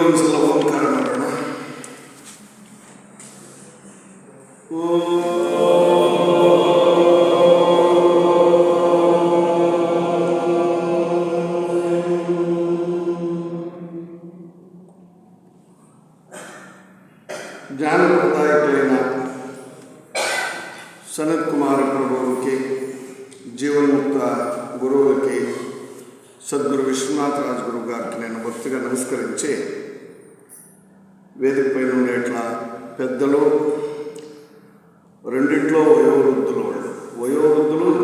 ಒಂದ್ಸಲ ಓಂಕಾರ ಮಾಡೋಣ. జ్ఞానప్రదాయకులైన సనత్ కుమార్ ప్రభువుకి, జీవన్ముక్త గురువులకి, సద్గురు విశ్వనాథ రాజ్ గురువు గారికి నేను భక్తిగా నమస్కరించి, వేదిక పైన ఉండేట్ల పెద్దలు, రెండిట్లో వయోవృద్ధులు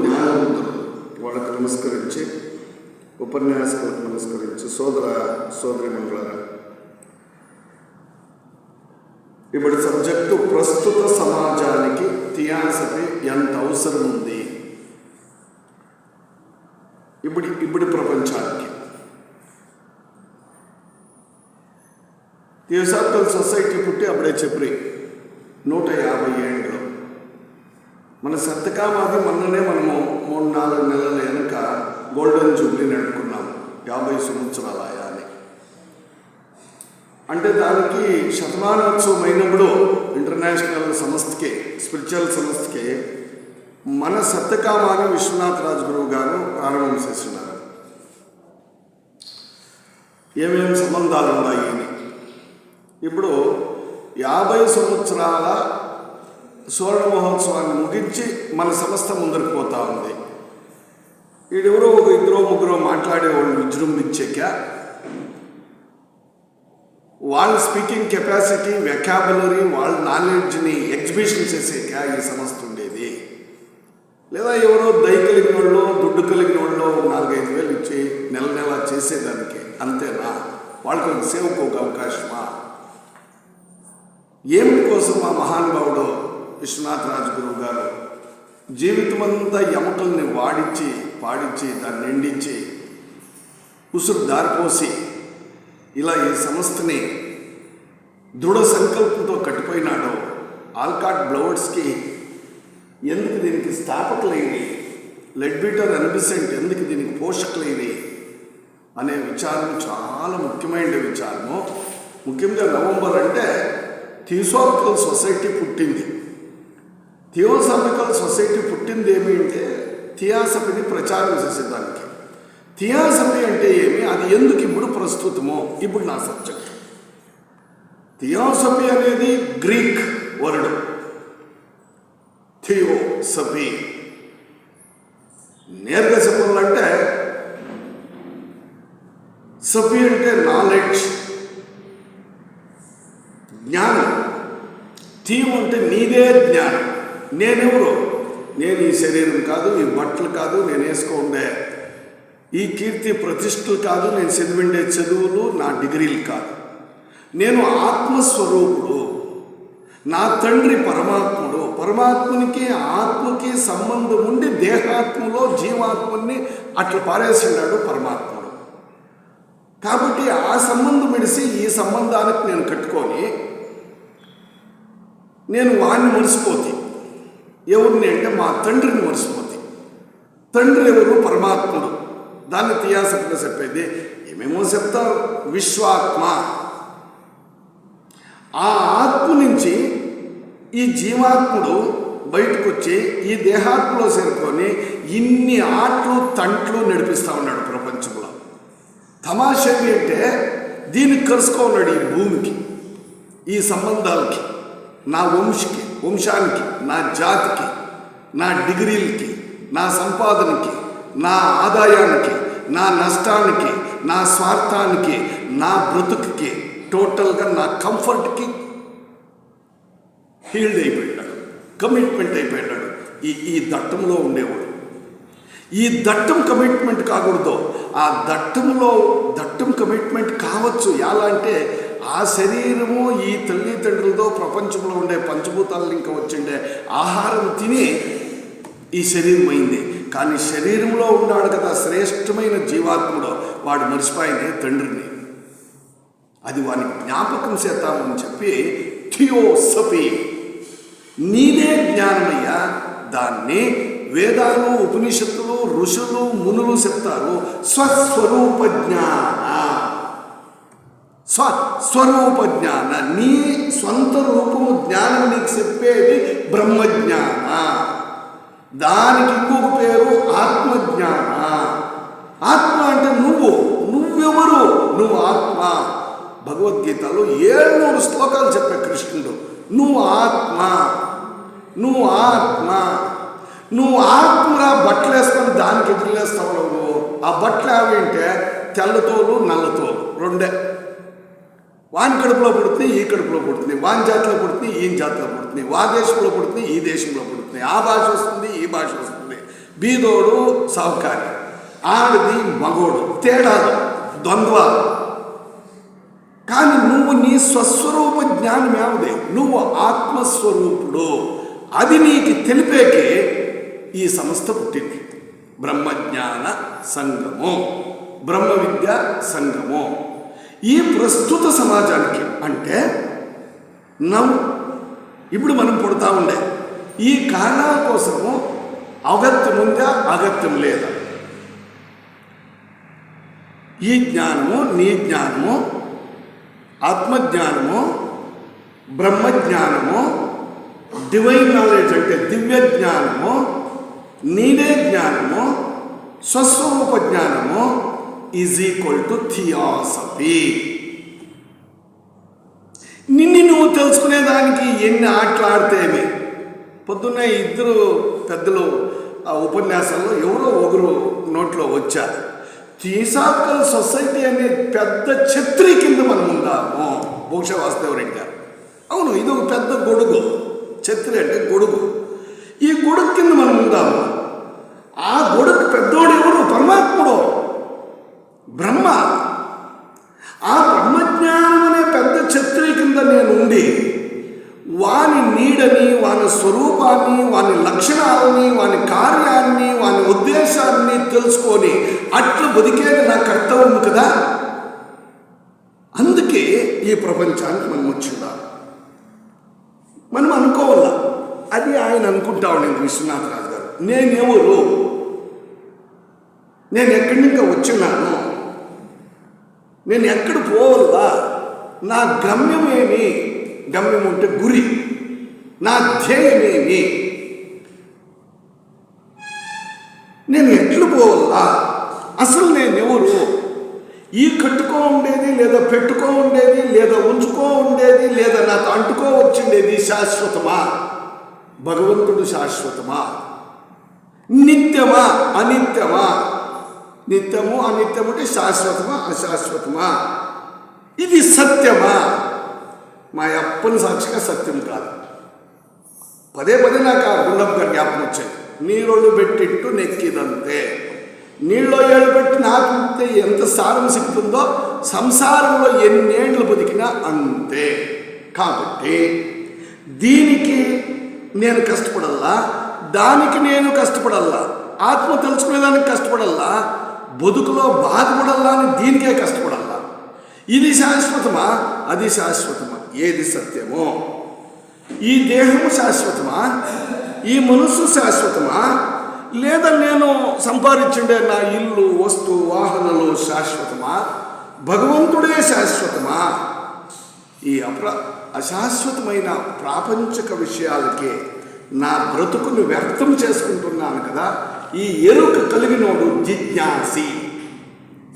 జ్ఞానవృద్ధులు వాళ్ళకి నమస్కరించి, ఉపన్యాసకులకు నమస్కరించి, సోదరిమణులారా, ఇప్పుడు సబ్జెక్టు ప్రస్తుత సమాజానికి థియాసఫీ ఎంత అవసరం ఉంది. ఇప్పుడు ప్రపంచానికి థియోసాఫికల్ సొసైటీ పుట్టి అప్పుడే చెప్పి 150 ఏళ్ళు. మన సత్యకామాది మొన్ననే మనము 3-4 నెలల వెనుక గోల్డెన్ జూబ్లీ నడుపుకున్నాము, 50 సంవత్సరాల అని. అంటే దానికి శతమానోత్సవం అయినప్పుడు ఇంటర్నేషనల్ సంస్థకి, స్పిరిచువల్ సంస్థకి మన సత్యకామాని విశ్వనాథ రాజ్ గురువు గారు ప్రారంభం చేస్తున్నారు. ఏమేమి సంబంధాలు ఉన్నాయి అని. ఇప్పుడు 50 సంవత్సరాల సువర్ణ మహోత్సవాన్ని ముగించి మన సంస్థ ముందరికి పోతా ఉంది. వీడెవరో ఒక 2-3 మాట్లాడే వాళ్ళు విజృంభించాక, వాళ్ళ స్పీకింగ్ కెపాసిటీ, వెకాబులరీ, వాళ్ళ నాలెడ్జ్ని ఎగ్జిబిషన్ చేసాక ఈ సంస్థ ఉండేది. లేదా ఎవరో దయ కలిగిన వాళ్ళు, దుడ్డు కలిగిన వాళ్ళు 4-5 వేలు ఇచ్చి నెల చేసేదానికి, అంతేనా? వాళ్ళకి సేవకు ఒక అవకాశమా? ఏమి కోసం ఆ మహానుభావుడు విశ్వనాథ రాజ్ గురువు గారు జీవితమంతా ఎముకల్ని వాడించి పాడించి దాన్ని నిండించి ఉసురు దారిపోసి ఇలా ఈ సంస్థని దృఢ సంకల్పంతో కట్టిపోయినాడో, ఆల్కాట్ బ్లవర్స్కి ఎందుకు దీనికి స్థాపకులైంది, లెడ్బీటర్ అనిబిసెంట్ ఎందుకు దీనికి పోషకులైంది అనే విచారం చాలా ముఖ్యమైన విచారము. ముఖ్యంగా నవంబర్ అంటే థియోసాఫికల్ సొసైటీ పుట్టింది. థియోసాఫికల్ సొసైటీ పుట్టింది ఏమి అంటే థియాసఫీని ప్రచారం చేసేదానికి. థియాసఫీ అంటే ఏమి, అది ఎందుకు ఇప్పుడు ప్రస్తుతమో ఇప్పుడు నా సబ్జెక్ట్. థియాసఫీ అనేది గ్రీక్ వర్డ్, థియోసఫీ. నేరుగా చెప్పాలంటే సఫీ అంటే నాలెడ్జ్, జ్ఞానం. థియో అంటే నీదే జ్ఞానం. నేనెవరు? నేను ఈ శరీరం కాదు, ఈ బట్టలు కాదు, నేను వేసుకోండే ఈ కీర్తి ప్రతిష్టలు కాదు, నేను చదివిండే చదువులు, నా డిగ్రీలు కాదు. నేను ఆత్మస్వరూపుడు. నా తండ్రి పరమాత్ముడు. పరమాత్మునికి ఆత్మకి సంబంధం ఉండి దేహాత్మలో జీవాత్మని అట్లా పారేసినాడు పరమాత్ముడు. కాబట్టి ఆ సంబంధం విడిసి ఈ సంబంధానికి నేను కట్టుకొని నేను వాడిని మరిసిపోతే, ఎవరిని అంటే మా తండ్రిని మరిసిపోతే. తండ్రి ఎవరు? పరమాత్ముడు. దాన్ని థియాసఫీగా చెప్పేది. ఏమేమో చెప్తారు, విశ్వాత్మ. ఆ ఆత్మ నుంచి ఈ జీవాత్ముడు బయటకు వచ్చి ఈ దేహాత్మలో చేరుకొని ఇన్ని ఆటలు తంట్లు నడిపిస్తూ ఉన్నాడు ప్రపంచంలో. తమాషేమి అంటే దీనికి కలుసుకోన్నాడు ఈ భూమికి, ఈ సంబంధాలకి, నా వంశానికి, నా జాతికి, నా డిగ్రీలకి, నా సంపాదనకి, నా ఆదాయానికి, నా నష్టానికి, నా స్వార్థానికి, నా బ్రతుకుకి, టోటల్గా నా కంఫర్ట్కి హీల్డ్ అయిపోయినాడు, కమిట్మెంట్ అయిపోయినాడు. ఈ దట్టంలో ఉండేవాడు. ఈ దట్టం కమిట్మెంట్ కాకూడదు. ఆ దట్టం కమిట్మెంట్ కావచ్చు. ఎలా అంటే ఆ శరీరము ఈ తల్లిదండ్రులతో ప్రపంచంలో ఉండే పంచభూతాలను ఇంకా వచ్చిండే ఆహారం తిని ఈ శరీరం అయింది. కానీ శరీరంలో ఉన్నాడు కదా శ్రేష్టమైన జీవాత్ముడు, వాడు మర్చిపోయింది తండ్రిని. అది వానికి జ్ఞాపకం చేద్దామని చెప్పి థియోసఫీ, నీదే జ్ఞానమయ్యా. దాన్ని వేదాలు, ఉపనిషత్తులు, ఋషులు, మునులు చెప్తారు. స్వస్వరూప జ్ఞాన, స్వరూప జ్ఞాన, నీ స్వంత రూపము జ్ఞానం నీకు చెప్పేది బ్రహ్మజ్ఞాన. దానికి ఇంకొక పేరు ఆత్మజ్ఞాన. ఆత్మ అంటే నువ్వెవరు? నువ్వు ఆత్మ. భగవద్గీతలో 700 శ్లోకాలు చెప్పే కృష్ణుడు, నువ్వు ఆత్మ, నువ్వు ఆత్మ, నువ్వు ఆత్మరా. బట్టలు వేసుకొని దానికి ఎదురులేస్తావు నువ్వు. ఆ బట్టలు ఏమింటే తెల్లతోలు నల్లతోలు రెండే. వాని కడుపులో పుడుతుంది, ఈ కడుపులో పుడుతుంది, వాని జాతిలో పుడుతుంది, ఈ జాతిలో పుడుతుంది, వా దేశంలో పుడుతుంది, ఈ దేశంలో పుడుతుంది, ఆ భాష వస్తుంది, ఈ భాష వస్తుంది, బీదోడు సావుకారి, ఆడది మగోడు, తేడాలు, ద్వంద్వాలు. కానీ నువ్వు నీ స్వస్వరూప జ్ఞానం ఏమిది? నువ్వు ఆత్మస్వరూపుడు. అది నీకు తెలిపేకే ఈ సంస్థ పుట్టింది. బ్రహ్మజ్ఞాన సంగము, బ్రహ్మ విద్య సంగము. ఈ ప్రస్తుత సమాజానికి అంటే ఇప్పుడు మనం పుడతా ఉండే ఈ కారణాల కోసము అగత్యం ఉందా, అగత్యం లేదా? ఈ జ్ఞానము, నీ జ్ఞానము, ఆత్మజ్ఞానము, బ్రహ్మజ్ఞానము, డివైన్ నాలెడ్జ్ అంటే దివ్య జ్ఞానము, నీదే జ్ఞానము, స్వస్వరూప జ్ఞానము ఈజ్ ఈక్వల్ టు థియాసఫీ. నిన్ను నువ్వు తెలుసుకునేదానికి ఎన్ని ఆటలాడితేమి. పొద్దున్నే ఇద్దరు పెద్దలు ఆ ఉపన్యాసంలో ఎవరో ఒకరు నోట్లో వచ్చారు. థియోసాఫికల్ సొసైటీ అనే పెద్ద ఛత్రి కింద మనం ఉందాము. భూష వాసుదేవరెడ్డి గారు, అవును, ఇది ఒక పెద్ద గొడుగు. ఛత్రి అంటే గొడుగు. ఈ గొడుగు కింద మనం ఉందాము. ఆ గొడుగు పెద్దోడు ఎవరు? పరమాత్ముడు, బ్రహ్మ. ఆ బ్రహ్మజ్ఞానం అనే పెద్ద ఛత్రి కింద నేను ఉండి వాని నీడని, వాని స్వరూపాన్ని, వాని లక్షణాలని, వాని కార్యాన్ని, వాని ఉద్దేశాన్ని తెలుసుకొని అట్లా బతికేది నా కర్తవ్యం కదా. అందుకే ఈ ప్రపంచానికి మనం వచ్చిందా. మనం అనుకోవాలా. అది ఆయన అనుకుంటా ఉండింది విశ్వనాథరాజు గారు. నేనెవరు? నేను ఎక్కడి నుంచి వచ్చినాను? నేను ఎక్కడ పోవాలా? నా గమ్యం ఏమి? గమ్యం అంటే గురి. నా ధ్యేయమేమి? నేను ఎట్లు పోవాలా? అసలు నేనెవరు? ఈ కట్టుకో ఉండేది, లేదా పెట్టుకో ఉండేది, లేదా ఉంచుకో ఉండేది, లేదా నాకు అంటుకో వచ్చిండేది శాశ్వతమా? భగవంతుడు శాశ్వతమా? నిత్యమా అనిత్యమా? నిత్యము అనిత్యము అంటే శాశ్వతమా అశాశ్వతమా? ఇది సత్యమా? మా అప్పని సాక్షిగా సత్యం కాదు. పదే పదే నాకు ఆ గుండమ్మ గారి జ్ఞాపకం వచ్చాయి. నీళ్ళు పెట్టిట్టు నెక్కిదంతే. నీళ్ళు ఏళ్ళు పెట్టి నాకుంటే ఎంత సారం సిక్కుతుందో సంసారంలో ఎన్నేళ్ళు బతికినా అంతే. కాబట్టి దీనికి నేను కష్టపడల్లా, దానికి నేను కష్టపడల్లా, ఆత్మ తెలుసుకునేదానికి కష్టపడల్లా, బతుకులో బాధపడల్లా అని దీనికే కష్టపడల్లా. ఇది శాశ్వతమా, అది శాశ్వతమా? ఏది సత్యమో? ఈ దేహము శాశ్వతమా? ఈ మనస్సు శాశ్వతమా? లేదా నేను సంపాదించుండే నా ఇల్లు, వస్తు, వాహనాలు శాశ్వతమా? భగవంతుడే శాశ్వతమా? ఈ అశాశ్వతమైన ప్రాపంచిక విషయాలకే నా బ్రతుకుని వ్యక్తం చేసుకుంటున్నాను కదా. ఈ ఎరుక కలిగినోడు జిజ్ఞాసి,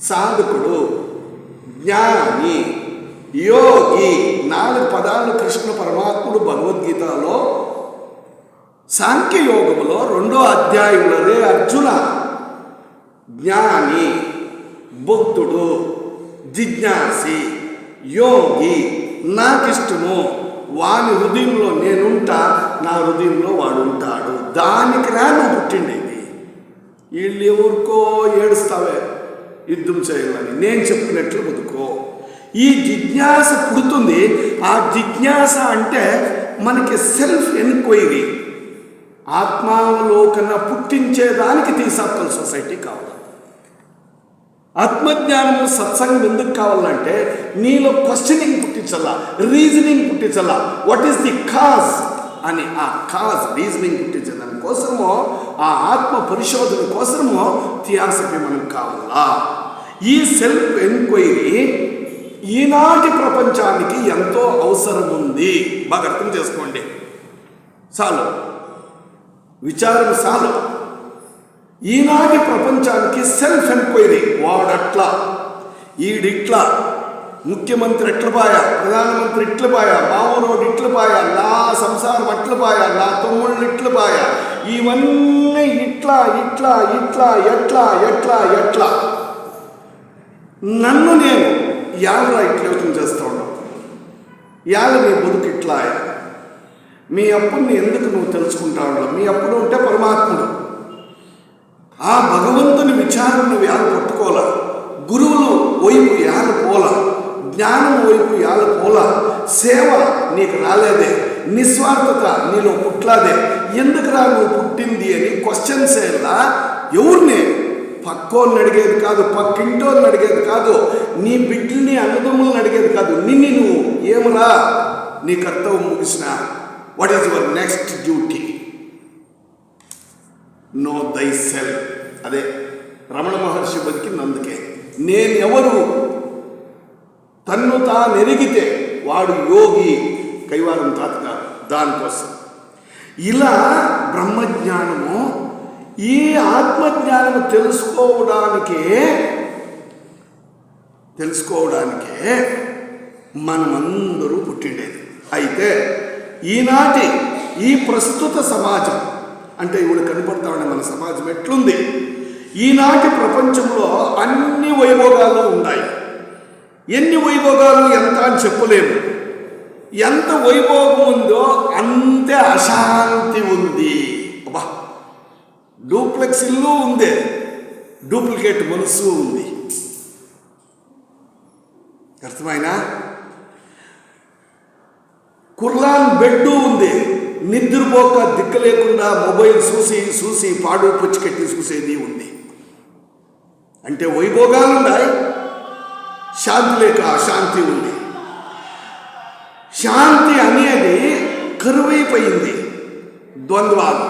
సాధకుడు, జ్ఞాని, యోగి. 4 పదాలు కృష్ణ పరమాత్ముడు భగవద్గీతలో సాంఖ్యయోగములో 2వ అధ్యాయంలో, రే అర్జున, జ్ఞాని, భక్తుడు, జిజ్ఞాసి, యోగి, నాకిష్టము, వాని హృదయంలో నేనుంటా, నా హృదయంలో వాడు ఉంటాడు. దానికి నువ్వు పుట్టిండేది. వీళ్ళు ఎవరికో ఏడుస్తావే యుద్ధం చేయాలని, నేను చెప్పినట్లు బతుకో. ఈ జిజ్ఞాస పుడుతుంది. ఆ జిజ్ఞాస అంటే మనకి సెల్ఫ్ ఎన్క్వైరీ, ఆత్మావలోకన పుట్టించేదానికి థియోసాఫికల్ సొసైటీ కావాలి. ఆత్మజ్ఞానము, సత్సంగం ఎందుకు కావాలంటే నీలో క్వశ్చనింగ్ పుట్టించాలా, రీజనింగ్ పుట్టించాలా. వాట్ ఈస్ ది కాజ్ అని ఆ కాజ్ రీజనింగ్ పుట్టించడం కోసమో, ఆ ఆత్మ పరిశోధన కోసమో థియాసఫీ మనకు కావాలా. ఈ సెల్ఫ్ ఎంక్వైరీ ఈనాటి ప్రపంచానికి ఎంతో అవసరం ఉంది. బాగా అర్థం చేసుకోండి. చాలు, విచారణ చాలు. ఈనాటి ప్రపంచానికి సెల్ఫ్ ఎంక్వైరీ. వాడట్లా, ఈడిట్లా, ముఖ్యమంత్రి ఎట్లపాయ, ప్రధానమంత్రి ఇట్లపాయ, మామూరోడు ఇట్లపాయ, నా సంసారం అట్లపాయ, నా తమ్ముళ్ళు ఇట్లపాయ, ఇవన్నీ ఇట్లా ఇట్లా ఇట్లా ఎట్లా ఎట్లా ఎట్లా. నన్ను నేను యాళ్ళ ఇట్లా యోచన చేస్తూ ఉన్నావు. యాళ్ళ నీ బతుకు ఇట్లా. మీ అప్పుని ఎందుకు నువ్వు తెలుసుకుంటా ఉండవు? మీ అప్పుడు ఉంటే పరమాత్ముడు. ఆ భగవంతుని విచారణ నువ్వు యాలు పట్టుకోలా. గురువులు వైపు యాలు పోలా, జ్ఞానం వైపు యాలు పోలా. సేవ నీకు రాలేదే, నిస్వార్థత నీలో పుట్లాదే. ఎందుకురా నువ్వు పుట్టింది అని క్వశ్చన్స్ ఎలా? ఎవరిని? పక్కోళ్ళని అడిగేది కాదు, పక్కింటోళ్ళని అడిగేది కాదు, నీ బిడ్డల్ని అన్నదమ్ములను అడిగేది కాదు. నిన్ను నువ్వు ఏమరా నీ కర్తవ్యం ముగిసిన. What is your next duty? Know thy self. అదే రమణ మహర్షి బతికినందుకే. నేను ఎవరు తన్ను తానెరిగితే వాడు యోగి, కైవారం తాతగారు. దానికోసం ఇలా బ్రహ్మజ్ఞానము, ఈ ఆత్మజ్ఞానము తెలుసుకోవడానికే మనమందరూ పుట్టిండేది. అయితే ఈనాటి ఈ ప్రస్తుత సమాజం అంటే ఇప్పుడు కనపడతా ఉండే మన సమాజం ఎట్లుంది? ఈనాటి ప్రపంచంలో అన్ని వైభోగాలు ఉన్నాయి. ఎన్ని వైభోగాలు ఎంత అని చెప్పలేము. ఎంత వైభోగం ఉందో అంతే అశాంతి ఉంది. అబ్బా, డూప్లెక్స్ ఇల్లు ఉంది, డూప్లికేట్ మనసు ఉంది. అర్థమైనా? కుర్లాన్ బెడ్డు ఉంది, నిద్రపోక దిక్కు లేకుండా మొబైల్ చూసి పాడు పుచ్చికెట్టి చూసేది ఉంది. అంటే వైభోగాలు ఉన్నాయి, శాంతి లేక అశాంతి ఉంది. శాంతి అనేది కరువైపోయింది. ద్వంద్వాలు,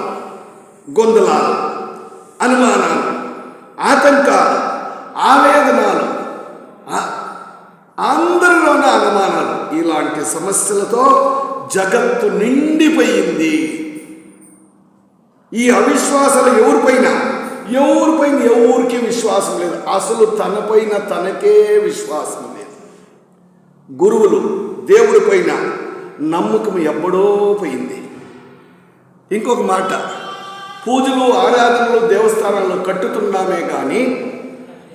గొందలాలు, అనుమానాలు, ఆతంకాలు, ఆవేదనాలు, అందరిలోనే అనుమానాలు, ఇలాంటి సమస్యలతో జగత్తు నిండిపోయింది. ఈ అవిశ్వాసాలు ఎవరిపైన ఎవరికి విశ్వాసం లేదు. అసలు తనపైన తనకే విశ్వాసం లేదు. గురువులు, దేవుడి పైన నమ్మకం ఎప్పుడో పోయింది. ఇంకొక మాట, పూజలు ఆరాధనలు దేవస్థానాల్లో కట్టుతున్నామే కానీ,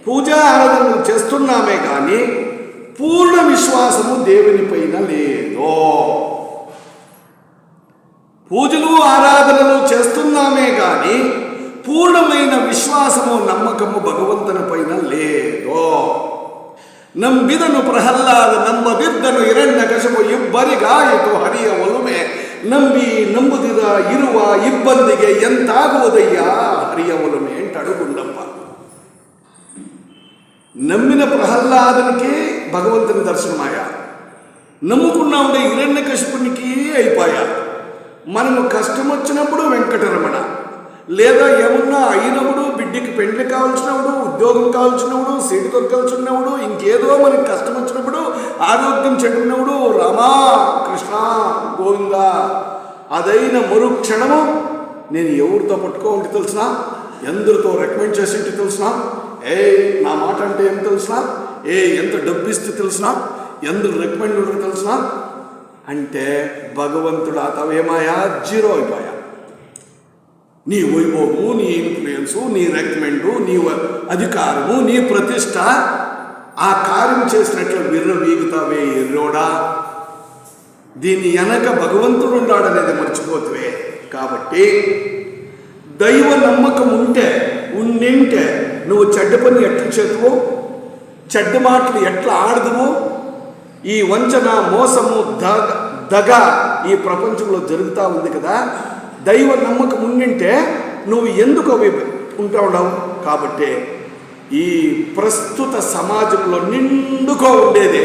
పూజా ఆరాధనలు చేస్తున్నామే కానీ పూర్ణ విశ్వాసము దేవుని పైన లేదు. పూజలు ఆరాధనలు చేస్తున్నామే కానీ పూర్ణమైన విశ్వాసము నమ్మకము భగవంతుని పైన లేదు. ನಂಬಿದನು ಪ್ರಹ್ಲಾದ, ನಂಬದಿದ್ದನು ಹಿರಣ್ಯಕಶಿಪು, ಇಬ್ಬರಿಗಾಯಿತು ಹರಿಯ ಒಲುಮೆ. ನಂಬುದಿರ ಇರುವ ಇಬ್ಬಂದಿಗೆ ಎಂತಾಗುವುದಯ್ಯ ಹರಿಯ ಒಲುಮೆ అంటాడు గుండప్ప. నమ్మిన ప్రహ్లాదునికి భగవంతుని దర్శనమాయా, నమ్ముకున్నా ఉండే హిరణ్యకశిపునికి అయిపోయా. మనము కష్టం వచ్చినప్పుడు వెంకటరమణ, లేదా ఏమన్నా అయినప్పుడు, బిడ్డకి పెండ్లి కావాల్సినప్పుడు, ఉద్యోగం కావాల్సినప్పుడు, సీటు దొరకాల్సినప్పుడు, ఇంకేదో మనకి కష్టం వచ్చినప్పుడు, ఆరోగ్యం చెడినప్పుడు రామా కృష్ణ గోవింద. అదైన మరుక్షణము నేను ఎవరితో పట్టుకోండి తెలిసిన, ఎందరితో రికమెండ్ చేసింటి తెలిసిన, నా మాట అంటే ఏం తెలిసిన, ఎంత డబ్బు ఇస్తే తెలిసిన, ఎందరు రికమెండ్ ఉండరు తెలిసిన అంటే భగవంతుడు అతవేమాయా జీరో అయిపోయా. నీ వైభవము, నీ ఇన్ఫ్లుయెన్సు, నీ రికమెండు, నీ అధికారము, నీ ప్రతిష్ట ఆ కార్యం చేసినట్లు విర్రవీగుతావే ఎర్రోడా. దీని వెనక భగవంతుడు ఉన్నాడనేది మర్చిపోతువే. కాబట్టి దైవ నమ్మకం ఉండింటే నువ్వు చెడ్డ పని ఎట్లా చేతువు, చెడ్డ మాటలు ఎట్లా ఆడదువు. ఈ వంచన, మోసము, దగ ఈ ప్రపంచంలో జరుగుతూ ఉంది కదా. దైవ నమ్మకం ఉండింటే నువ్వు ఎందుకు అవి ఉంటా ఉండవు. కాబట్టి ఈ ప్రస్తుత సమాజంలో నిండుకో ఉండేదే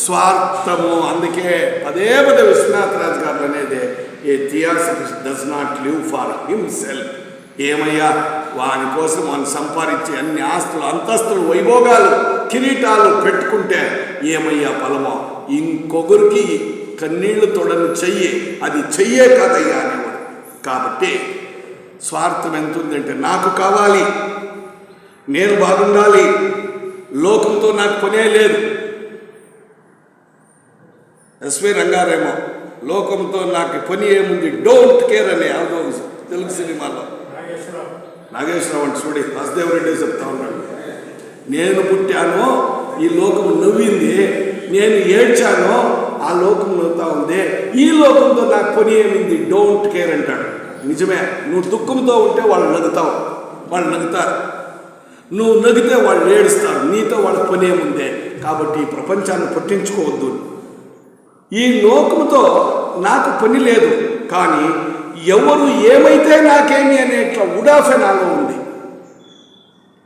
స్వార్థము. అందుకే పదే విశ్వనాథరాజు గారు అనేది, a theosophist does not live for himself. ఏమయ్యా వాని కోసం వాని సంపాదించే అన్ని ఆస్తులు, అంతస్తులు, వైభోగాలు కిరీటాలు పెట్టుకుంటే ఏమయ్యా ఫలమో? ఇంకొకరికి కన్నీళ్లు తొడని చెయ్యి, అది చెయ్యే కాదయ్యా అనేవాడు. కాబట్టి స్వార్థం ఎంత ఉందంటే, నాకు కావాలి, నేను బాగుండాలి, లోకంతో నాకు పనే లేదు. ఎస్వి రంగారేమో లోకంతో నాకు పని ఏముంది, డోంట్ కేర్ అని యావదో తెలుగు సినిమాలో నాగేశ్వరరావు అంటే చూడి వాసుదేవరెడ్డి చెప్తా ఉన్నాడు. నేను పుట్టాను, ఈ లోకం నవ్వింది, నేను ఏడ్చాను, ఆ లోకం నవ్వుతా ఉంది, ఈ లోకంతో నాకు పని ఏమింది, డోంట్ కేర్ అంటాడు. నిజమే, నువ్వు దుఃఖంతో ఉంటే వాళ్ళు నవ్వుతావు, వాళ్ళు నవ్వుతారు. నువ్వు నవ్వితే వాళ్ళు ఏడుస్తారు, నీతో వాళ్ళ పని ఏముందే. కాబట్టి ఈ ప్రపంచాన్ని పట్టించుకోవద్దు. ఈ లోకంతో నాకు పని లేదు, కానీ ఎవరు ఏమైతే నాకేమి అనేట్లా ఉడాఫೆ నాలో ఉంది.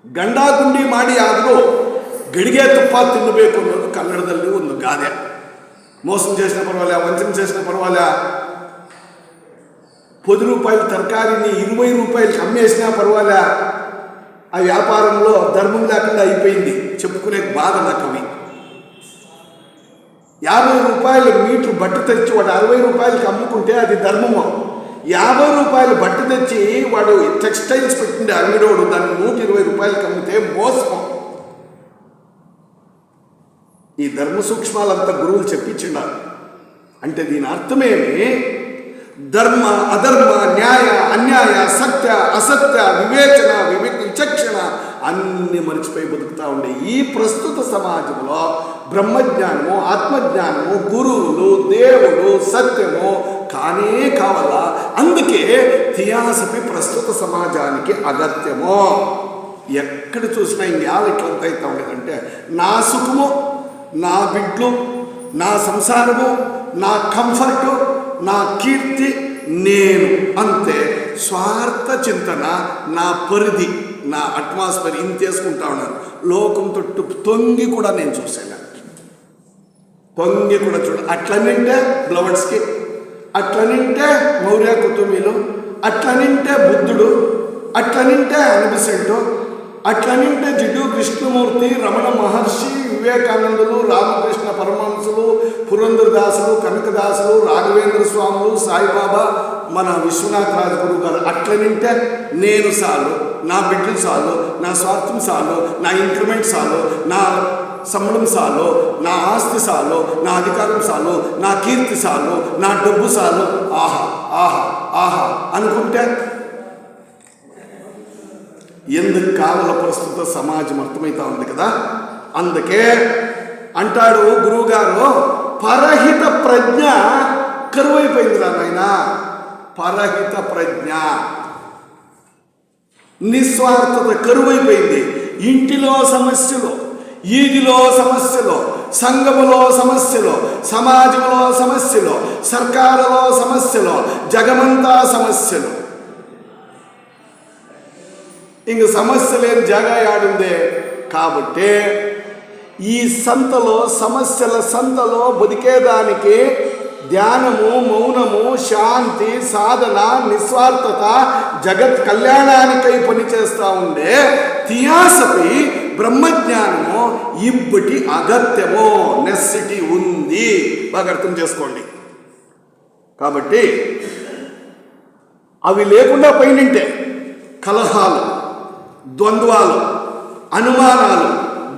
ಗಂಡಾಗುಂಡಿ ಮಾಡಿ ಆದರೂ ಗಡಿಗೆ ತುಪ್ಪ ತಿನ್ನಬೇಕು ಅನ್ನೋದು ಕನ್ನಡದಲ್ಲಿ ಒಂದು ಗಾದೆ. ಮೋಸ చేసిన పర్వాలే, వంచన చేసిన పర్వాలే, 10 రూపాయల తరకారీని 20 రూపాయలకి అమ్మేసినా పర్వాలే, ఆ వ్యాపారంలో ధర్మం లేకుండా అయిపోయింది. చెప్పుకునే బాధ నాకు అవి. 50 రూపాయలు మీటర్ బట్ట తెచ్చి వాడు 60 రూపాయలకి అమ్ముకుంటే అది ధర్మము. 50 రూపాయలు బట్ట తెచ్చి వాడు టెక్స్టైల్స్ పెట్టిండే అంగడోడు దాన్ని 120 రూపాయలకి అమ్మితే మోసం. ఈ ధర్మ సూక్ష్మాలంతా గురువులు చెప్పించిన్నారు. అంటే దీని అర్థమేమి? ధర్మ అధర్మ, న్యాయ అన్యాయ, సత్య అసత్య, వివేచన విచక్షణ అన్ని మర్చిపోయి బతుకుతా ఉండే ఈ ప్రస్తుత సమాజంలో బ్రహ్మజ్ఞానము, ఆత్మజ్ఞానము, గురువులు, దేవుడు, సత్యము కానే కావాలా. అందుకే థియాసఫీ ప్రస్తుత సమాజానికి అగత్యము. ఎక్కడ చూసినా ఇండియాలో ఎట్లంత అవుతా ఉండేదంటే, నా సుఖము, నా బిడ్లు, నా సంసారము, నా కంఫర్టు, నా కీర్తి, నేను అంతే. స్వార్థ చింతన, నా పరిధి, నా అట్మాస్ఫియర్ ఇంతేసుకుంటా ఉన్నారు. లోకం తొట్టు తొంగి కూడా నేను చూసాను, తొంగి కూడా చూడ. అట్లనింటే బ్లవర్స్కి, అట్లనింటే మౌర్య కుతుమీలు, అట్లనింటే బుద్ధుడు, అట్లనింటే అనిబిసెంటు, అట్లనింటే జిడ్డు కృష్ణమూర్తి, రమణ మహర్షి, వివేకానందులు, రామకృష్ణ పరమహంసులు, పురంధరదాసులు, కనకదాసులు, రాఘవేంద్ర స్వాములు, సాయిబాబా, మన విశ్వనాథ రాజగురువు గారు. అట్లనింటే నేను చాలు, నా బిడ్డలు చాలు, నా స్వార్థం చాలు, నా ఇంక్రిమెంట్ చాలు, నా సంబడం చాలు, నా ఆస్తి చాలు, నా అధికారం చాలు, నా కీర్తి చాలు, నా డబ్బు చాలు, ఆహా ఆహా ఆహా అనుకుంటే ఎందుకు కావాల ప్రస్తుత సమాజం అర్థమవుతా ఉంది కదా. అందుకే అంటాడు గురువుగారు, పరహిత ప్రజ్ఞ కరువైపోయిందిరా నాయన. పరహిత ప్రజ్ఞ, నిస్వార్థత కరువైపోయింది. ఇంటిలో సమస్యలు, ఈదిలో సమస్యలు, సంఘములో సమస్యలు, సమాజంలో సమస్యలు, సర్కారులో సమస్యలు, జగమంతా సమస్యలు. ఇంక సమస్య లేని జాగా యాడుందే. కాబట్టి ఈ సంతలో, సమస్యల సంతలో బతికేదానికి ధ్యానము, మౌనము, శాంతి, సాధన, నిస్వార్థత, జగత్ కళ్యాణానికై పనిచేస్తూ ఉండే థియాసఫీ, బ్రహ్మజ్ఞానము ఇప్పటి అగత్యము, నెస్సిటీ ఉంది. బాగా అర్థం చేసుకోండి. కాబట్టి అవి లేకుండా పైనింటే కలహాలు, ద్వంద్వాలు, అనుమానాలు,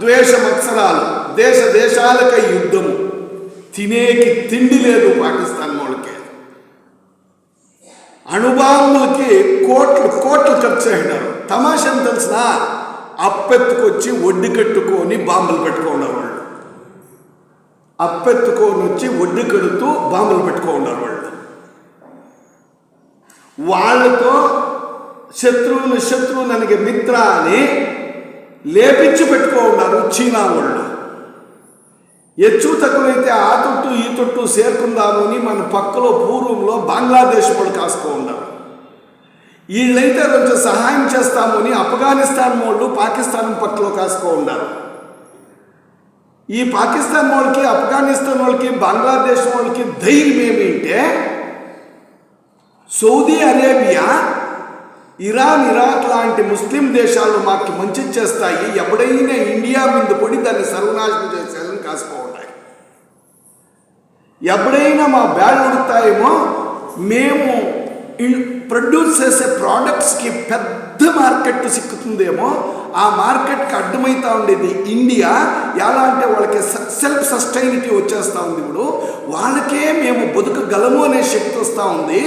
ద్వేషమత్సరాలు, దేశ దేశాలకై యుద్ధము, తినేకి తిండి లేదు పాకిస్తాన్ వాళ్ళకి. అణుబాంబులకి కోట్లు కోట్లు ఖర్చు అయినారు. తమాషా తెలిసిన అప్పెత్తుకొచ్చి ఒడ్డు కట్టుకొని బాంబులు పెట్టుకున్నారు వాళ్ళు. అప్పెత్తుకొని వచ్చి ఒడ్డు కడుతూ బాంబులు పెట్టుకున్నారు వాళ్ళు. వాళ్ళతో శత్రువులు ನನಗೆ మిత్ర అని లేపించి పెట్టుకున్నారు చీనా వాళ్ళు. హెచ్చు తక్కువైతే ఆ తొట్టు ఈ తొట్టు చేరుకుందాము అని మన పక్కలో పూర్వంలో బంగ్లాదేశ్ వాళ్ళు కాసుకో ఉన్నారు. వీళ్ళైతే కొంచెం సహాయం చేస్తాము అని ఆఫ్ఘనిస్తాన్ వాళ్ళు పాకిస్తాన్ పక్కలో కాసుకో ఉన్నారు. ఈ పాకిస్తాన్ వాళ్ళకి, ఆఫ్ఘనిస్తాన్ వాళ్ళకి, బంగ్లాదేశ్ వాళ్ళకి ధైర్యం ఏమిటంటే, సౌదీ అరేబియా ఇరాన్, ఇరాక్ లాంటి ముస్లిం దేశాలు మాకు మంచి చేస్తాయి, ఎప్పుడైనా ఇండియా మీద పడి దాన్ని సర్వనాశనం చేసేయాలని కాసుకోవాలి. ఎప్పుడైనా మా బ్యాడ్ ఉడుతాయేమో, మేము ప్రొడ్యూస్ చేసే ప్రోడక్ట్స్కి పెద్ద మార్కెట్ సిక్కుతుందేమో, ఆ మార్కెట్కి అడ్డమవుతూ ఉండేది ఇండియా. ఎలా అంటే వాళ్ళకి సెల్ఫ్ సస్టైనిటీ వచ్చేస్తూ ఉంది. ఇప్పుడు వాళ్ళకే మేము బతుకగలము అనే శక్తి వస్తూ ఉంది.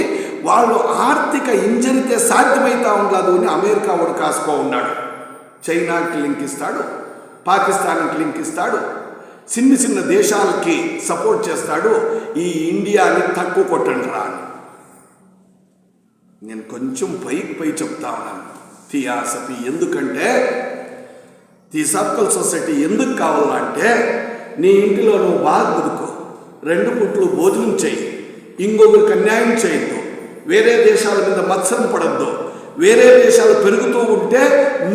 వాళ్ళు ఆర్థిక ఇంజరితే సాధ్యమవుతూ ఉండదు అని అమెరికా వాడు కాసుకో ఉన్నాడు. చైనాకి లింక్ ఇస్తాడు, పాకిస్తాన్కి లింక్ ఇస్తాడు, చిన్న చిన్న దేశాలకి సపోర్ట్ చేస్తాడు. ఈ ఇండియాని తక్కువ కొట్టండి రా అని నేను కొంచెం పై చెప్తా ఉన్నాను. థియాసఫీ ఎందుకంటే, థియాసాఫికల్ సొసైటీ ఎందుకు కావాలంటే, నీ ఇంటిలో నువ్వు బాగా బతుకు, 2 పూట్లు భోజనం చేయి, ఇంకొకరికి అన్యాయం చేయొద్దు, వేరే దేశాల మీద మత్సరం పడద్దు, వేరే దేశాలు పెరుగుతూ ఉంటే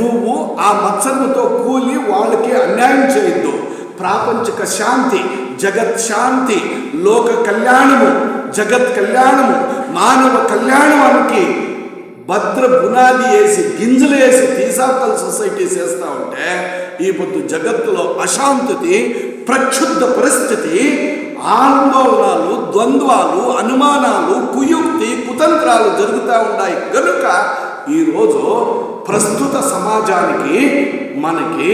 నువ్వు ఆ మత్సరంతో కూలి వాళ్ళకి అన్యాయం చేయొద్దు. ప్రాపంచిక శాంతి, జగత్ శాంతి, లోక కళ్యాణము, జగత్ కళ్యాణము, మానవ కళ్యాణానికి భద్ర బునాది వేసి గింజలు వేసి థియాసాఫికల్ సొసైటీ చేస్తూ ఉంటే ఈ పొద్దు జగత్తులో అశాంతి, ప్రక్షుబ్ధ పరిస్థితి, ఆందోళనలు, ద్వంద్వాలు, అనుమానాలు, కుయుక్తి, కుతంత్రాలు జరుగుతూ ఉన్నాయి. కనుక ఈరోజు ప్రస్తుత సమాజానికి మనకి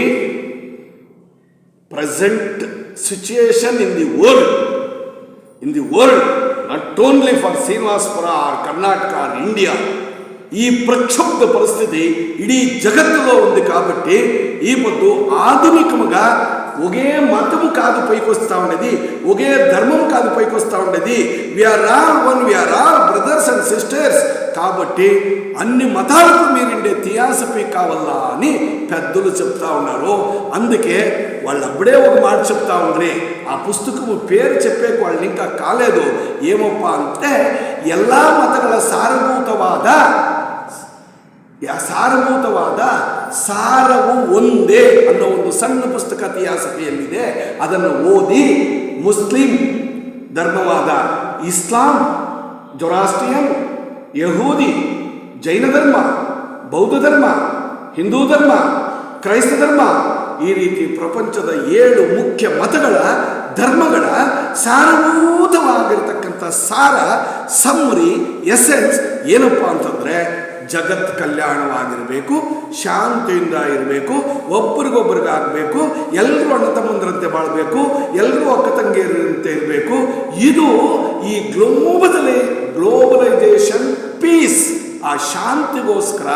present situation in the world not only for Srinivasapura or Karnataka or India, ఈ ప్రక్షుబ్ధ పరిస్థితి ఇడీ జగత్తులో ఉంది. కాబట్టి ఈ పొద్దు ఆధునికముగా ఒకే మతము కాదు పైకి వస్తూ ఉండేది, ఒకే ధర్మం కాదు పైకి వస్తూ ఉండేది. We are all one, we are all brothers and sisters. కాబట్టి అన్ని మతాలకు మీరుండే థియాసఫీ కావాలా అని పెద్దలు చెప్తా ఉన్నారు. అందుకే వాళ్ళు అప్పుడే ఒక మాట చెప్తా ఉండ్రి, ఆ పుస్తకము పేరు చెప్పేకి వాళ్ళు ఇంకా కాలేదు. ఏమప్ప అంటే, ಎಲ್ಲಾ ಮತಗಳ ಸಾರಭೂತವಾದ ಸಾರವು ಒಂದೇ ಅನ್ನೋ ಒಂದು ಸಣ್ಣ ಪುಸ್ತಕ ಥಿಯಾಸಫಿಯಲ್ಲಿದೆ. ಅದನ್ನು ಓದಿ ಮುಸ್ಲಿಂ ಧರ್ಮವಾದ ಇಸ್ಲಾಂ, ಜೊರಾಸ್ಟ್ರಿಯನ್, ಯಹೂದಿ, ಜೈನ ಧರ್ಮ, ಬೌದ್ಧ ಧರ್ಮ, ಹಿಂದೂ ಧರ್ಮ, ಕ್ರೈಸ್ತ ಧರ್ಮ, ಈ ರೀತಿ ಪ್ರಪಂಚದ 7 ಮುಖ್ಯ ಮತಗಳ ಧರ್ಮಗಳ ಸಾರಭೂತವಾಗಿರ್ತಕ್ಕಂಥ ಸಾರ, ಸಮ್ಮರಿ, ಎಸೆನ್ಸ್ ಏನಪ್ಪ ಅಂತಂದರೆ ಜಗತ್ ಕಲ್ಯಾಣವಾಗಿರಬೇಕು, ಶಾಂತಿಯಿಂದ ಇರಬೇಕು, ಒಬ್ಬರಿಗೊಬ್ಬರಿಗಾಗಬೇಕು, ಎಲ್ಲರೂ ಅಣ್ಣ ತಮ್ಮಂದರಂತೆ ಬಾಳಬೇಕು, ಎಲ್ಲರೂ ಅಕ್ಕ ತಂಗಿಯರಂತೆ ಇರಬೇಕು. ಇದು ಈ ಗ್ಲೋಬಲೈಸೇಷನ್ ಪೀಸ್, ಆ ಶಾಂತಿಗೋಸ್ಕರ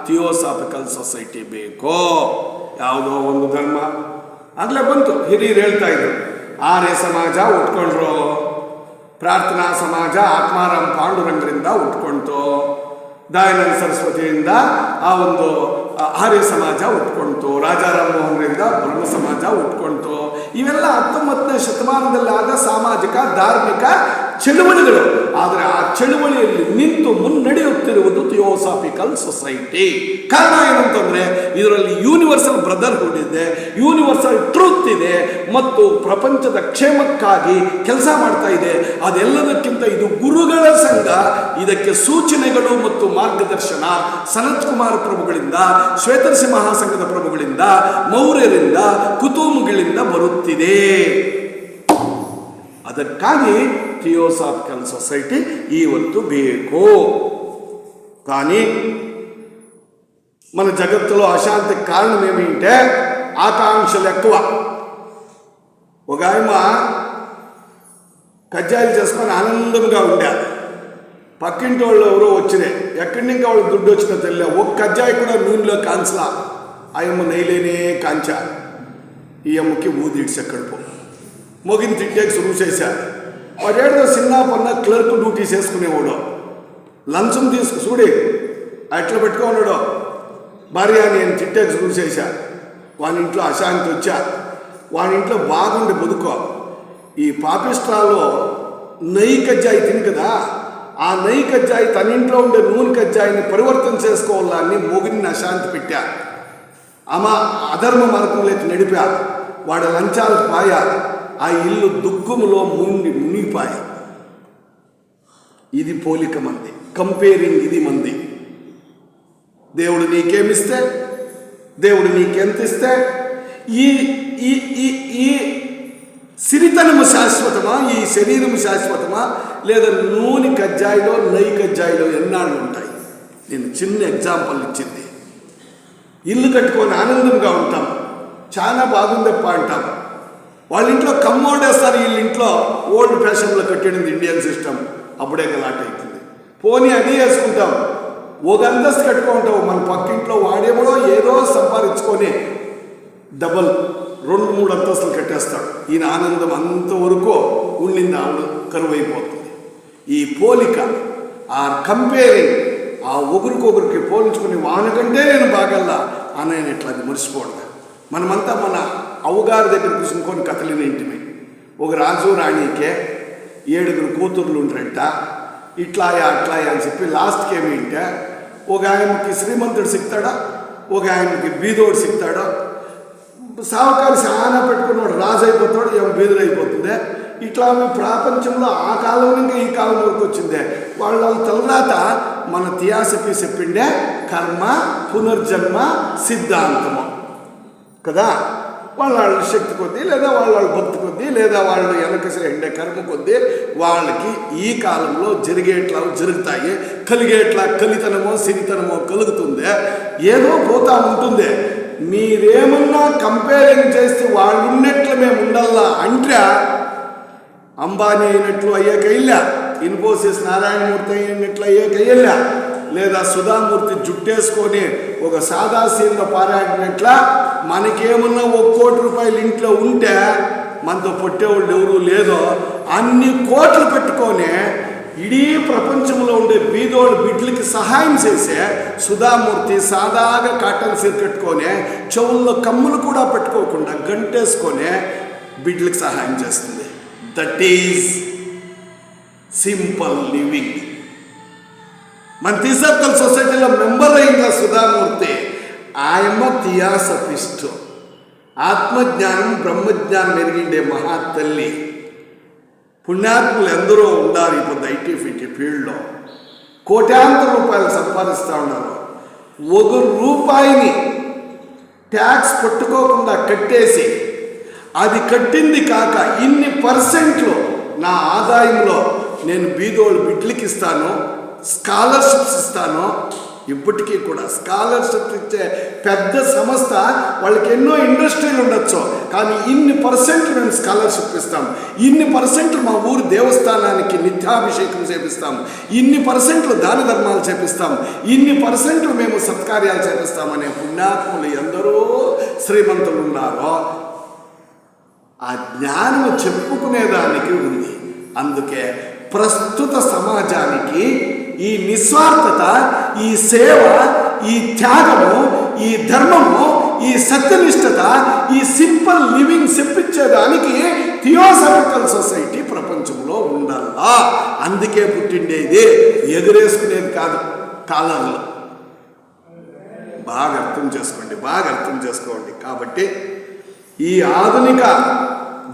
ಥಿಯೋಸಾಫಿಕಲ್ ಸೊಸೈಟಿ ಬೇಕು. ಯಾವುದೋ ಒಂದು ಧರ್ಮ ಆಗಲೇ ಬಂತು, ಹಿರಿಯರು ಹೇಳ್ತಾ ಇದ್ರು, ಆರ್ಯ ಸಮಾಜ ಉಟ್ಕೊಂಡ್ರು, ಪ್ರಾರ್ಥನಾ ಸಮಾಜ ಆತ್ಮಾರಾಮ್ ಪಾಂಡುರಂಗರಿಂದ ಉಟ್ಕೊಂತು, ದಯಾನಂದ ಸರಸ್ವತಿಯಿಂದ ಆ ಒಂದು ಆರ್ಯ ಸಮಾಜ ಉಟ್ಕೊಂತು, ರಾಜಾರಾಮ್ ಮೋಹನ್ರಿಂದ ಬ್ರಹ್ಮ ಸಮಾಜ ಉಟ್ಕೊಂತು. ಇವೆಲ್ಲ 19ನೇ ಶತಮಾನದಲ್ಲಿ ಆದ ಸಾಮಾಜಿಕ ಧಾರ್ಮಿಕ ಚಳುವಳಿಗಳು. ಆದರೆ ಆ ಚಳುವಳಿಯಲ್ಲಿ ನಿಂತು ಮುನ್ನಡೆಯುತ್ತಿರುವುದು ಥಿಯೋಸಾಫಿಕಲ್ ಸೊಸೈಟಿ. ಕಾರಣ ಏನಂತಂದರೆ ಇದರಲ್ಲಿ ಯೂನಿವರ್ಸಲ್ ಬ್ರದರ್ಹುಡ್ ಇದೆ, ಯೂನಿವರ್ಸಲ್ ಟ್ರೂತ್ ಇದೆ ಮತ್ತು ಪ್ರಪಂಚದ ಕ್ಷೇಮಕ್ಕಾಗಿ ಕೆಲಸ ಮಾಡ್ತಾ ಇದೆ. ಅದೆಲ್ಲದಕ್ಕಿಂತ ಇದು ಗುರುಗಳ ಸಂಘ. ಇದಕ್ಕೆ ಸೂಚನೆಗಳು ಮತ್ತು ಮಾರ್ಗದರ್ಶನ ಸನತ್ ಕುಮಾರ್ ಪ್ರಭುಗಳಿಂದ, ಶ್ವೇತರ್ಷಿ ಮಹಾಸಂಘದ ಪ್ರಭುಗಳಿಂದ, ಮೌರ್ಯರಿಂದ, ಕುತುಂಬಗಳಿಂದ ಬರುತ್ತಿದೆ. ಅದಕ್ಕಾಗಿ ಥಿಯೋಸಾಫಿಕಲ್ ಸೊಸೈಟಿ ಇವತ್ತು ಬೇಕು. కానీ మన జగత్తులో అశాంతికి కారణం ఏమిటంటే ఆకాంక్షలు ఎక్కువ. ఒక ఆయమ కజ్జాయిలు చేసుకొని ఆనందంగా ఉండారు. పక్కింటి వాళ్ళు ఎవరో వచ్చినాయి, ఎక్కడి నుంచి వాళ్ళకి దుడ్డు వచ్చినా తెలియదు. ఒక కజ్జాయి కూడా నూనెలో కాంచలా. ఆయమ్మ నెయ్యిలేనే కాంచా. ఈ అమ్మకి ఊదిడ్స్ ఎక్కడిపో మొగిన తిట్టేకి సురువు చేశారు. వాడేదో చిన్న పన్న క్లర్క్ డ్యూటీ చేసుకునేవాడు, లంచం చూడి అట్లా పెట్టుకున్నాడు. భార్య నేను తిట్టేకి సురువు చేశా. వాని ఇంట్లో అశాంతి వచ్చా, వాని ఇంట్లో బాగుండి బతుకో. ఈ పాపిస్ట్రాలో నెయ్యి కజ్జాయి తిని కదా, ఆ నెయ్యి కజ్జాయి తన ఇంట్లో ఉండే నూనె కజ్జాయిని పరివర్తన చేసుకోవాలని మొగిని అశాంతి పెట్టా. ఆమె అధర్మ మార్గంలోకి నడిపా. వాడు లంచాలు పాయా. ఆ ఇల్లు దుఃఖములో మునిగిపాయ. ఇది పోలిక మంది, కంపేరింగ్ ఇది మంది. దేవుడు నీకేమిస్తే, దేవుడు నీకెంత ఇస్తే, ఈ ఈ ఈ ఈ సిరితనము శాశ్వతమా, ఈ శరీరము శాశ్వతమా, లేదా నూనె కజ్జాయిలో నెయ్యి కజ్జాయిలో ఎన్నాళ్ళు ఉంటాయి? నేను చిన్న ఎగ్జాంపుల్ ఇచ్చింది. ఇల్లు కట్టుకొని ఆనందంగా ఉంటాం, చాలా బాగుందప్ప అంటాం. వాళ్ళ ఇంట్లో కమ్మోడేస్తారు, వీళ్ళ ఇంట్లో ఓల్డ్ ఫ్యాషన్లో కట్టేది ఇండియన్ సిస్టమ్, అప్పుడే గలాట్ అవుతుంది. పోనీ అది వేసుకుంటాం, ఒక అంతస్తు కట్టుకుంటావు, మన పక్కింట్లో వాడేమో ఏదో సంపాదించుకొని డబల్ 2-3 అంతస్తులు కట్టేస్తాడు. ఈయన ఆనందం అంతవరకు ఉండింది ఆవిడ కరువైపోతుంది. ఈ పోలిక, ఆ కంపేరింగ్, ఆ ఒకరికొకరికి పోల్చుకుని వానకంటే నేను బాగల్లా అనేట్లా అది మర్చిపోవడం. మనమంతా మన అవ్వగారి దగ్గర కూర్చుని కథలిన ఇంటిమి. ఒక రాజు రాణికే 7 కూతుర్లు ఉంటారంట. ఇట్లాయా అట్లాయా అని చెప్పి లాస్ట్కి ఏమింటే ఒక ఆయనకి శ్రీమంతుడు సిక్తాడా, ఒక ఆయనకి బీదోడు సిక్తాడా. సావకాలు చాలా పెట్టుకున్నాడు, రాజు అయిపోతాడు, ఏమో బీదులు అయిపోతుంది. ఇట్లా ప్రపంచంలో ఆ కాలం ఇంకా ఈ కాలం వరకు వచ్చిందే. వాళ్ళ తర్వాత మన థియాసఫీ చెప్పిండే కర్మ పునర్జన్మ సిద్ధాంతము కదా. వాళ్ళ శక్తి కొద్దీ, లేదా వాళ్ళ భక్తి కొద్దీ, లేదా వాళ్ళు వెనకసే కర్మ కొద్దీ వాళ్ళకి ఈ కాలంలో జరిగేట్లా జరుగుతాయి, కలిగేట్లా కలితనమో సిరితనమో కలుగుతుంది, ఏదో పోతా ఉంటుంది. మీరేమన్నా కంపేరింగ్ చేస్తే వాళ్ళు ఉన్నట్లు మేము ఉండాలా అంటే అంబానీ అయినట్లు అయ్యాకయ్యా, ఇన్ఫోసిస్ నారాయణమూర్తి అయినట్లు అయ్యాకయ్యా, లేదా సుధామూర్తి జుట్టేసుకొని ఒక సాదాసీన్గా పారాడినట్ల మనకేమన్నా 1 కోటి రూపాయలు ఇంట్లో ఉంటే మనతో పొట్టేవాళ్ళు ఎవరు లేదో అన్ని కోట్లు పెట్టుకొని ఇడీ ప్రపంచంలో ఉండే బీదోళ్ళు బిడ్డలకి సహాయం చేసే సుధామూర్తి సాదాగా కాటన్ సీర కట్టుకొని చెవుల్లో కమ్ములు కూడా పెట్టుకోకుండా గంటేసుకొని బిడ్డలకి సహాయం చేస్తుంది. That is simple living. మన థియోసాఫికల్ సొసైటీలో మెంబర్ అయిందా సుధామూర్తి. ఆయమ్మ థియాసఫిస్ట్, ఆత్మజ్ఞానం బ్రహ్మజ్ఞానం ఎరిగిండే మహాతల్లి. పుణ్యాత్ములు ఎందరో ఉండాలి. ఇప్పుడు ఐటీ ఫీల్డ్లో కోట్యాంతర రూపాయలు సంపాదిస్తూ ఉన్నారు. 1 రూపాయిని ట్యాక్స్ పట్టుకోకుండా కట్టేసి, అది కట్టింది కాక ఇన్ని పర్సెంట్లు నా ఆదాయంలో నేను బీదోళ్ళు బిడ్డలకి ఇస్తాను, స్కాలర్షిప్స్ ఇస్తాను. ఇప్పటికీ కూడా స్కాలర్షిప్స్ ఇచ్చే పెద్ద సంస్థ, వాళ్ళకి ఎన్నో ఇండస్ట్రీలు ఉండొచ్చు, కానీ ఇన్ని పర్సెంట్లు మేము స్కాలర్షిప్ ఇస్తాం, ఇన్ని పర్సెంట్లు మా ఊరు దేవస్థానానికి నిత్యాభిషేకం చేపిస్తాం, ఇన్ని పర్సెంట్లు దాన ధర్మాలు చేపిస్తాం, ఇన్ని పర్సెంట్లు మేము సత్కార్యాలు చేపిస్తామనే పుణ్యాత్ములు ఎందరో శ్రీమంతులు ఉన్నారో ఆ జ్ఞానము చెప్పుకునేదానికి ఉంది. అందుకే ప్రస్తుత సమాజానికి ఈ నిస్వార్థత, ఈ సేవ, ఈ త్యాగము, ఈ ధర్మము, ఈ సత్యనిష్టత, ఈ సింపుల్ లివింగ్ చెప్పించేదానికి థియోసాఫికల్ సొసైటీ ప్రపంచంలో ఉండాలా. అందుకే పుట్టిండేది, ఎదురేసుకునేది కాదు కాలర్లు. బాగా అర్థం చేసుకోండి, బాగా అర్థం చేసుకోండి. కాబట్టి ఈ ఆధునిక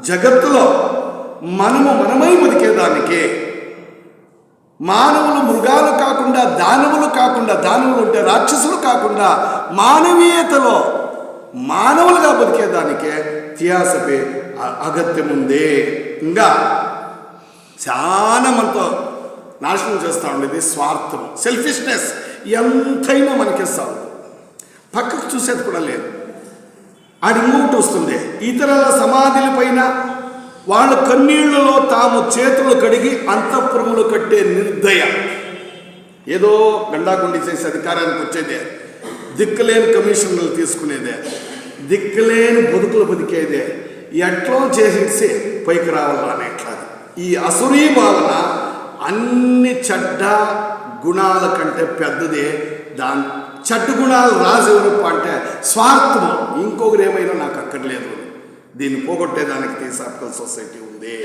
జగత్తులో మనమై బతికేదానికి మానవులు మృగాలు కాకుండా, దానవులు కాకుండా, దానవులు అంటే రాక్షసులు కాకుండా మానవీయతలో మానవులుగా బతికేదానికే థియాసఫీ అగత్యం ఉంది. ఇంకా చాలా మనతో నాశనం చేస్తూ ఉండేది స్వార్థం, సెల్ఫిష్నెస్. ఎంతైనా మనకిస్తా ఉంది, పక్కకు చూసేది కూడా లేదు. అది ఇంకొకటి వస్తుంది, ఇతరుల సమాధుల పైన వాళ్ళ కన్నీళ్లలో తాము చేతులు కడిగి అంతఃపురములు కట్టే నిర్దయ. ఏదో గండాగుండి చేసే అధికారానికి వచ్చేదే, దిక్కులేని కమిషన్లు తీసుకునేదే, దిక్కులేని బతుకులు బతికేదే, ఎట్లో చేసేసి పైకి రావాలనేట్లా. ఈ అసురీ భావన అన్ని చెడ్డ గుణాల కంటే పెద్దదే. దాని చెడ్డ గుణాలు రాజెవరప్ప అంటే స్వార్థము, ఇంకొకరు ఏమైనా నాకు అక్కర్లేదు. దీన్ని పోగొట్టేదానికి థియోసాఫికల్ సొసైటీ ఉంది.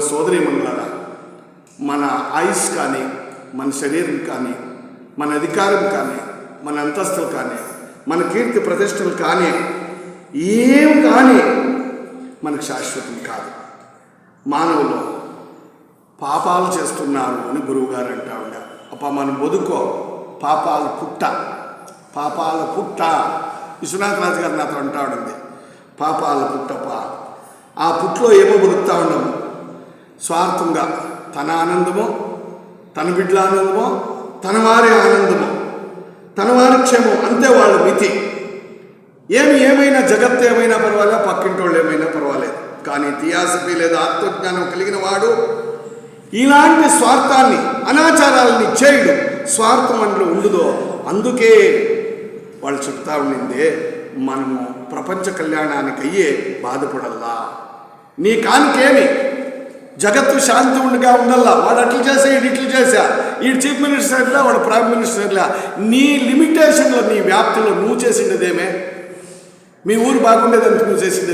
సోదరీమణులారా, మన ఆయుష్ కానీ, మన శరీరం కానీ, మన అధికారం కానీ, మన అంతస్తులు కానీ, మన కీర్తి ప్రతిష్టలు కానీ, ఏం కానీ మనకు శాశ్వతం కాదు. మానవులు పాపాలు చేస్తున్నారు అని గురువుగారు అంటా ఉండారు. అప్ప మనం బతుకో పాపాల పుట్ట విశ్వనాథ రాజు గారు నాతో అంటాడుంది, పాపాల పుట్టప. ఆ పుట్లో ఏమో బతుకుతా ఉండము, స్వార్థంగా తన ఆనందమో, తన బిడ్డల ఆనందమో, తన వారి ఆనందమో, తన వారి క్షేమం, అంతే వాళ్ళ మితి. ఏమైనా జగత్తు ఏమైనా పర్వాలేదు, పక్కింటి వాళ్ళు ఏమైనా పర్వాలేదు, కానీ థియాసఫీ లేదా ఆత్మజ్ఞానం కలిగిన వాడు ఇలాంటి స్వార్థాన్ని, అనాచారాలని చేయడు. స్వార్థం అందులో ఉండదో. అందుకే వాళ్ళు చెప్తా ఉండిందే, మనము ప్రపంచ కళ్యాణానికి అయ్యే బాధపడల్లా. నీ కానికేమి జగత్తు శాంతి ఉండగా ఉండల్లా. వాడు అట్లు చేసా, ఈడు ఇట్లు చేసా, ఈడు చీఫ్ మినిస్టర్లా, వాడు ప్రైమ్ మినిస్టర్లా. నీ లిమిటేషన్లో, నీ వ్యాప్తిలో నువ్వు చేసిండేదేమే. మీ ఊరు బాగుండేదందుకు నువ్వు చేసింది